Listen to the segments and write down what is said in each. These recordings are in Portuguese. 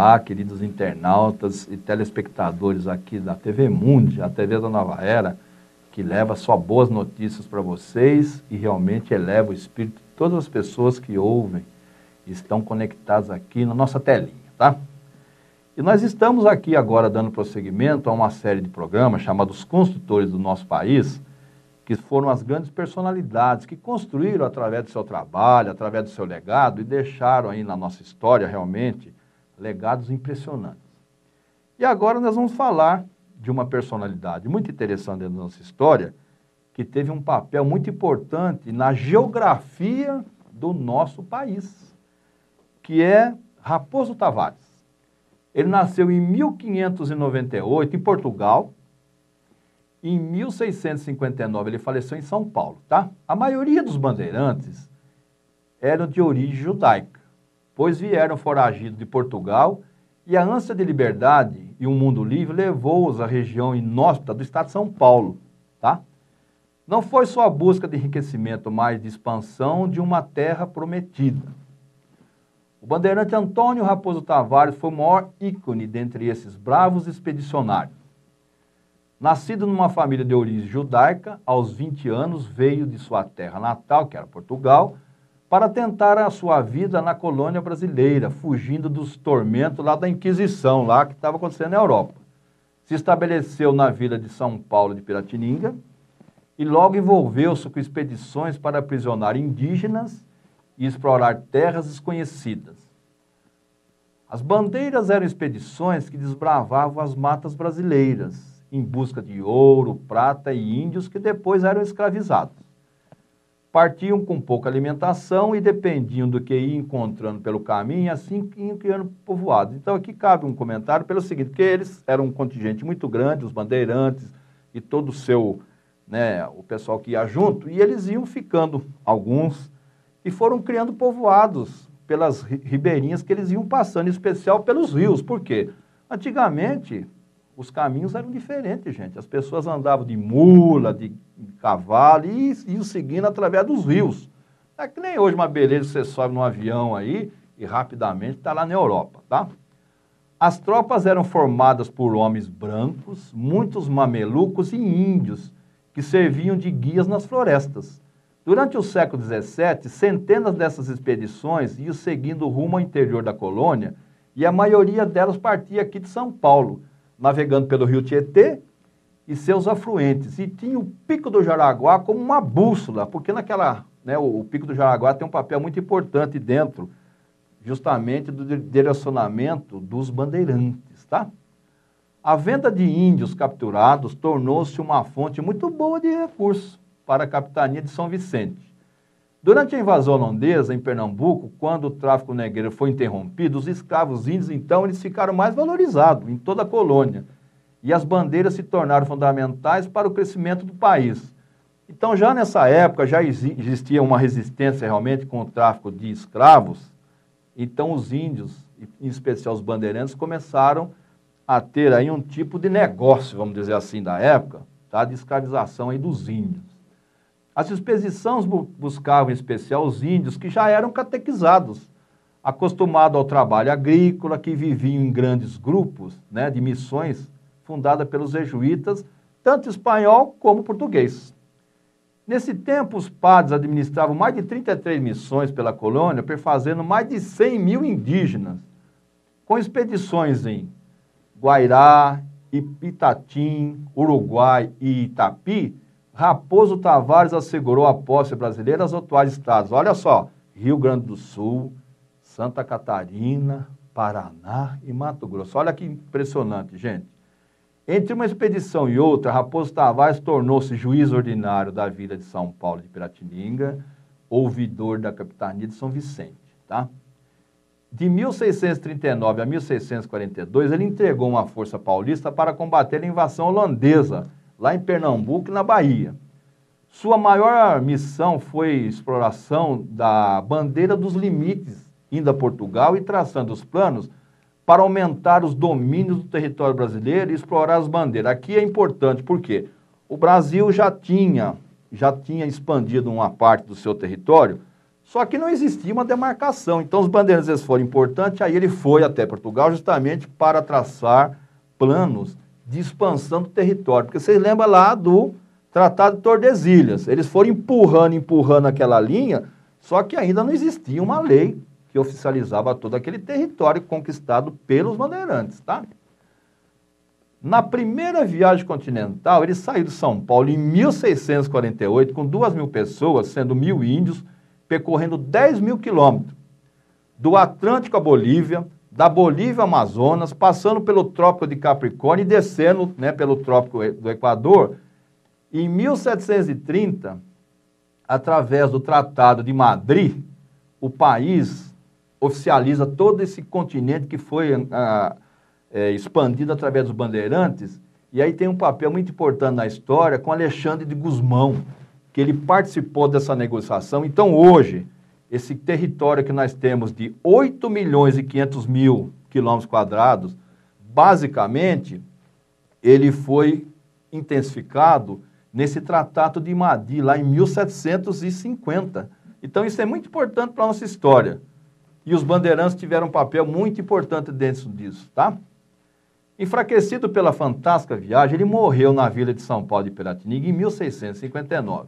Olá, queridos internautas e telespectadores aqui da TV Mundi, a TV da Nova Era, que leva só boas notícias para vocês e realmente eleva o espírito de todas as pessoas que ouvem e estão conectadas aqui na nossa telinha, tá? E nós estamos aqui agora dando prosseguimento a uma série de programas chamados Construtores do Nosso País, que foram as grandes personalidades que construíram através do seu trabalho, através do seu legado e deixaram aí na nossa história realmente legados impressionantes. E agora nós vamos falar de uma personalidade muito interessante da nossa história, que teve um papel muito importante na geografia do nosso país, que é Raposo Tavares. Ele nasceu em 1598 em Portugal. Em 1659 ele faleceu em São Paulo, tá? A maioria dos bandeirantes eram de origem judaica, pois vieram foragidos de Portugal e a ânsia de liberdade e um mundo livre levou-os à região inóspita do estado de São Paulo, tá? Não foi só a busca de enriquecimento, mas de expansão de uma terra prometida. O bandeirante Antônio Raposo Tavares foi o maior ícone dentre esses bravos expedicionários. Nascido numa família de origem judaica, aos 20 anos veio de sua terra natal, que era Portugal, para tentar a sua vida na colônia brasileira, fugindo dos tormentos lá da Inquisição, lá que estava acontecendo na Europa. Se estabeleceu na vila de São Paulo de Piratininga e logo envolveu-se com expedições para aprisionar indígenas e explorar terras desconhecidas. As bandeiras eram expedições que desbravavam as matas brasileiras, em busca de ouro, prata e índios que depois eram escravizados. Partiam com pouca alimentação e dependiam do que iam encontrando pelo caminho, e assim iam criando povoados. Então aqui cabe um comentário pelo seguinte, que eles eram um contingente muito grande, os bandeirantes e todo o seu, o pessoal que ia junto, e eles iam ficando, alguns, e foram criando povoados pelas ribeirinhas que eles iam passando, em especial pelos rios. Por quê? Antigamente, os caminhos eram diferentes, gente. As pessoas andavam de mula, de cavalo e iam seguindo através dos rios. É que nem hoje uma beleza, você sobe num avião aí e rapidamente está lá na Europa, tá? As tropas eram formadas por homens brancos, muitos mamelucos e índios, que serviam de guias nas florestas. Durante o século XVII, centenas dessas expedições iam seguindo rumo ao interior da colônia e a maioria delas partia aqui de São Paulo, navegando pelo rio Tietê e seus afluentes. E tinha o Pico do Jaraguá como uma bússola, porque o Pico do Jaraguá tem um papel muito importante dentro, justamente do direcionamento dos bandeirantes, tá? A venda de índios capturados tornou-se uma fonte muito boa de recursos para a capitania de São Vicente. Durante a invasão holandesa em Pernambuco, quando o tráfico negreiro foi interrompido, os escravos índios, então, eles ficaram mais valorizados em toda a colônia. E as bandeiras se tornaram fundamentais para o crescimento do país. Então, já nessa época, já existia uma resistência realmente com o tráfico de escravos. Então, os índios, em especial os bandeirantes, começaram a ter aí um tipo de negócio, vamos dizer assim, da época, tá? De escravização aí dos índios. As expedições buscavam, em especial, os índios que já eram catequizados, acostumados ao trabalho agrícola, que viviam em grandes grupos, de missões fundadas pelos jesuítas, tanto espanhol como português. Nesse tempo, os padres administravam mais de 33 missões pela colônia, perfazendo mais de 100 mil indígenas, com expedições em Guairá, Ipitatim, Uruguai e Itapi. Raposo Tavares assegurou a posse brasileira aos atuais estados. Olha só, Rio Grande do Sul, Santa Catarina, Paraná e Mato Grosso. Olha que impressionante, gente. Entre uma expedição e outra, Raposo Tavares tornou-se juiz ordinário da vila de São Paulo de Piratininga, ouvidor da capitania de São Vicente, tá? De 1639 a 1642, ele entregou uma força paulista para combater a invasão holandesa, lá em Pernambuco e na Bahia. Sua maior missão foi exploração da bandeira dos limites, indo a Portugal e traçando os planos para aumentar os domínios do território brasileiro e explorar as bandeiras. Aqui é importante, porque o Brasil já tinha expandido uma parte do seu território, Só que não existia uma demarcação. Então, os bandeirantes eles foram importantes, aí ele foi até Portugal justamente para traçar planos de expansão do território. Porque vocês lembram lá do Tratado de Tordesilhas. Eles foram empurrando aquela linha, só que ainda não existia uma lei que oficializava todo aquele território conquistado pelos bandeirantes, tá? Na primeira viagem continental, ele saiu de São Paulo em 1648 com 2.000 pessoas, sendo 1.000 índios, percorrendo 10.000 quilômetros, do Atlântico à Bolívia, da Bolívia ao Amazonas, passando pelo Trópico de Capricórnio e descendo, né, pelo Trópico do Equador. Em 1730, através do Tratado de Madrid, o país oficializa todo esse continente que foi expandido através dos bandeirantes, e aí tem um papel muito importante na história com Alexandre de Gusmão, que ele participou dessa negociação. Então, hoje, esse território que nós temos de 8.500.000 quilômetros quadrados, basicamente, ele foi intensificado nesse Tratado de Madrid, lá em 1750. Então, isso é muito importante para a nossa história. E os bandeirantes tiveram um papel muito importante dentro disso, tá? Enfraquecido pela fantástica viagem, ele morreu na vila de São Paulo de Piratininga em 1659.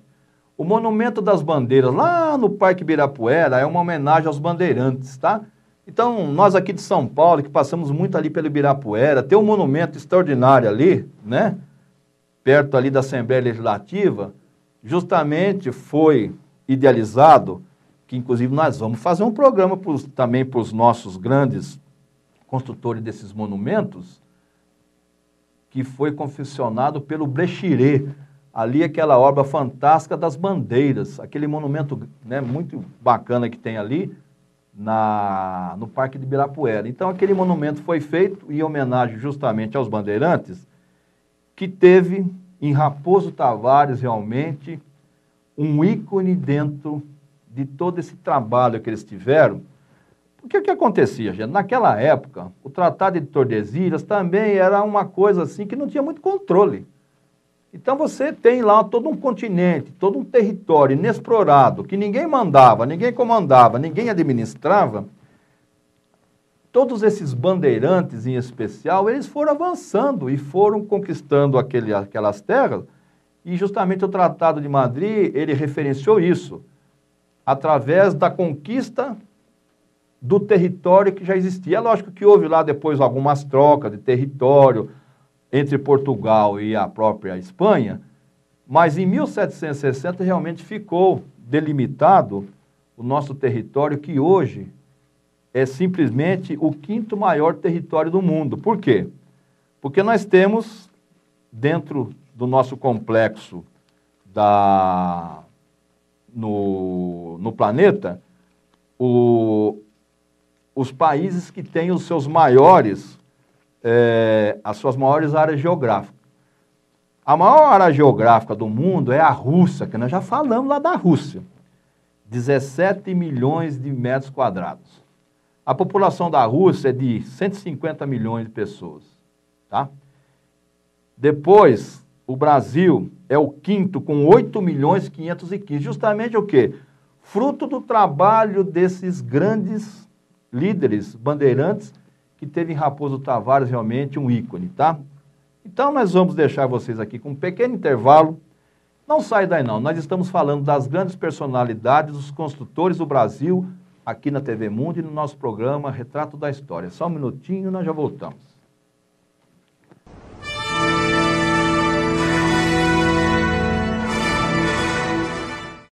O Monumento das Bandeiras, lá no Parque Ibirapuera, é uma homenagem aos bandeirantes, tá? Então, nós aqui de São Paulo, que passamos muito ali pelo Ibirapuera, tem um monumento extraordinário ali, né? Perto ali da Assembleia Legislativa, justamente foi idealizado, que inclusive nós vamos fazer um programa também para os nossos grandes construtores desses monumentos, que foi confeccionado pelo Brechiré, ali aquela obra fantástica das bandeiras, aquele monumento, né, muito bacana que tem ali no Parque de Ibirapuera. Então, aquele monumento foi feito em homenagem justamente aos bandeirantes, que teve em Raposo Tavares realmente um ícone dentro de todo esse trabalho que eles tiveram. Porque o que acontecia, gente? Naquela época, o Tratado de Tordesilhas também era uma coisa assim que não tinha muito controle. Então você tem lá todo um continente, todo um território inexplorado, que ninguém mandava, ninguém comandava, ninguém administrava. Todos esses bandeirantes, em especial, eles foram avançando e foram conquistando aquelas terras, e justamente o Tratado de Madrid, ele referenciou isso, através da conquista do território que já existia. É lógico que houve lá depois algumas trocas de território entre Portugal e a própria Espanha, mas em 1760 realmente ficou delimitado o nosso território, que hoje é simplesmente o 5º maior território do mundo. Por quê? Porque nós temos, dentro do nosso complexo no planeta, os países que têm os seus maiores, as suas maiores áreas geográficas. A maior área geográfica do mundo é a Rússia, que nós já falamos lá da Rússia. 17 milhões de metros quadrados. A população da Rússia é de 150 milhões de pessoas, tá? Depois, o Brasil é o 5º com 8.515.000. Justamente o quê? Fruto do trabalho desses grandes líderes bandeirantes, que teve em Raposo Tavares realmente um ícone, tá? Então, nós vamos deixar vocês aqui com um pequeno intervalo. Não sai daí não, nós estamos falando das grandes personalidades, dos construtores do Brasil, aqui na TV Mundo e no nosso programa Retrato da História. Só um minutinho, nós já voltamos.